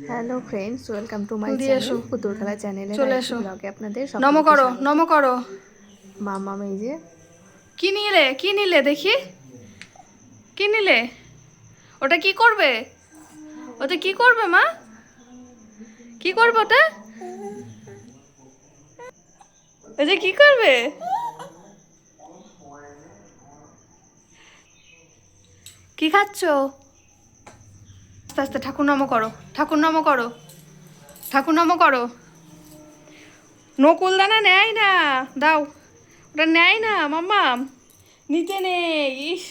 Hello friends, welcome to my দিয়ে channel এসো, পুতুল খেলা চ্যানেলের চলে আরেকটি এসো। ব্লগে আপনাদের নম সকলকে করো, স্বাগত। নম করো। মামাম এই যে কি নিলে, কি নিলে দেখি, কি নিলে? ওটা কি করবে? ওটা কি করবে মা? কি করবে ওটা? ওটা কি করবে? কি খাচ্ছো? আস্তে আস্তে ঠাকুর নম করো, ঠাকুর নম করো, ঠাকুর নম করো। নকুল দানা নেয় না, দাও। ওটা নেয় না মাম্মা, নিতে নেই। ইস,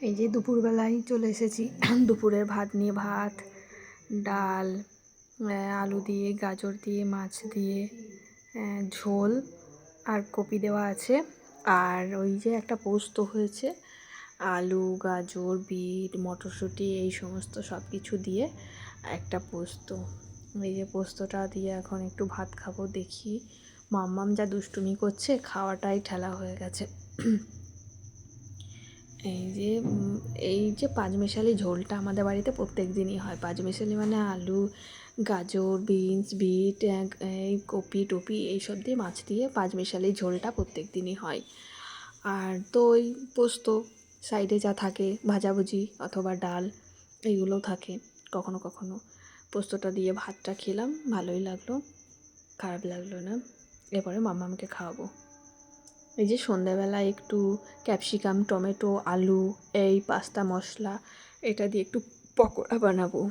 এই যে দুপুরবেলায় চলে এসেছি। দুপুরের ভাত নিয়ে, ভাত, ডাল, আলু দিয়ে, গাজর দিয়ে, মাছ দিয়ে, ঝোল আর কপি দেওয়া আছে। আর ওই যে একটা পোস্ত হয়েছে, আলু, গাজর, বিট, মটরশুঁটি এই সমস্ত সব কিছু দিয়ে একটা পোস্ত। এই যে পোস্তটা দিয়ে এখন একটু ভাত খাবো। দেখি মাম্মাম যা দুষ্টুমি করছে, খাওয়াটাই ঠেলা হয়ে গেছে। এই যে পাঁচমেশালি ঝোলটা আমাদের বাড়িতে প্রত্যেক দিনই হয়। পাঁচমেশালি মানে আলু, গাজর, বিনস, বিট, এই কপি টপি এইসব দিয়ে, মাছ দিয়ে পাঁচমেশালি ঝোলটা প্রত্যেক দিনই হয়। আর তো ওই পোস্ত সাইডে যা থাকে, ভাজাভুজি অথবা ডাল এইগুলোও থাকে কখনো কখনো। পোস্তটা দিয়ে ভাতটা খেলাম, ভালোই লাগলো, খারাপ লাগলো না। এরপরে মাম্মামকে খাওয়াবো। এই যে সন্ধ্যাবেলায় একটু ক্যাপসিকাম, টমেটো, আলু, এই পাস্তা মশলা এটা দিয়ে একটু পকোড়া বানাবো।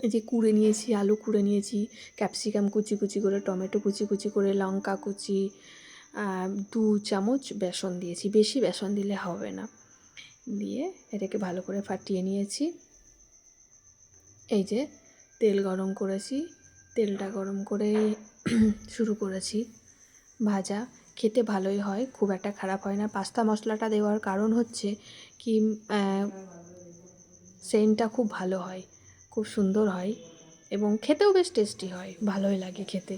এই যে কুড়ে নিয়েছি, আলু কুড়ে নিয়েছি, ক্যাপসিকাম কুচি কুচি করে, টমেটো কুচি কুচি করে, লঙ্কা কুচি, 2 চামচ বেসন দিয়েছি, বেশি বেসন দিলে হবে না। দিয়ে এটাকে ভালো করে ফাটিয়ে নিয়েছি। এই যে তেল গরম করেছি, তেলটা গরম করে শুরু করেছি ভাজা। খেতে ভালোই হয়, খুব একটা খারাপ হয় না। পাস্তা মশলাটা দেওয়ার কারণ হচ্ছে কি, সেন্টটা খুব ভালো হয়, খুব সুন্দর হয় এবং খেতেও বেশ টেস্টি হয়, ভালোই লাগে খেতে।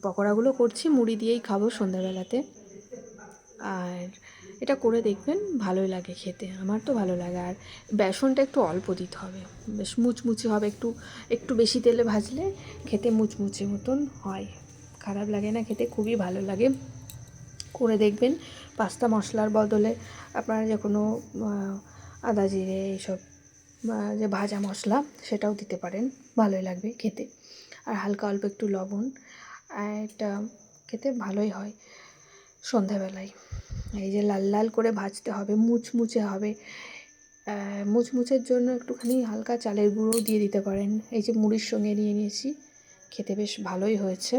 পকোড়াগুলো করছি মুড়ি দিয়েই খাবো সন্ধ্যাবেলাতে। আর এটা করে দেখবেন, ভালোই লাগে খেতে, আমার তো ভালো লাগে। আর বেসনটা একটু অল্প দিতে হবে, বেশ মুচমুচে হবে। একটু একটু বেশি তেলে ভাজলে খেতে মুচমুচে মতন হয়, খারাপ লাগে না খেতে, খুবই ভালো লাগে। করে দেখবেন। পাস্তা মশলার বদলে আপনারা যে কোনো আদা জিরে এইসব যে ভাজা মশলা সেটাও দিতে পারেন, ভালোই লাগবে খেতে। আর হালকা অল্প একটু লবণ, এটা খেতে ভালোই হয় সন্ধ্যাবেলায়। এই যে লাল লাল করে ভাজতে হবে, মুচমুচে হবে। মুচমুচের জন্য একটুখানি হালকা চালের গুঁড়োও দিয়ে দিতে পারেন। এই যে মুড়ির সঙ্গে নিয়ে নিয়েছি, খেতে বেশ ভালোই হয়েছে।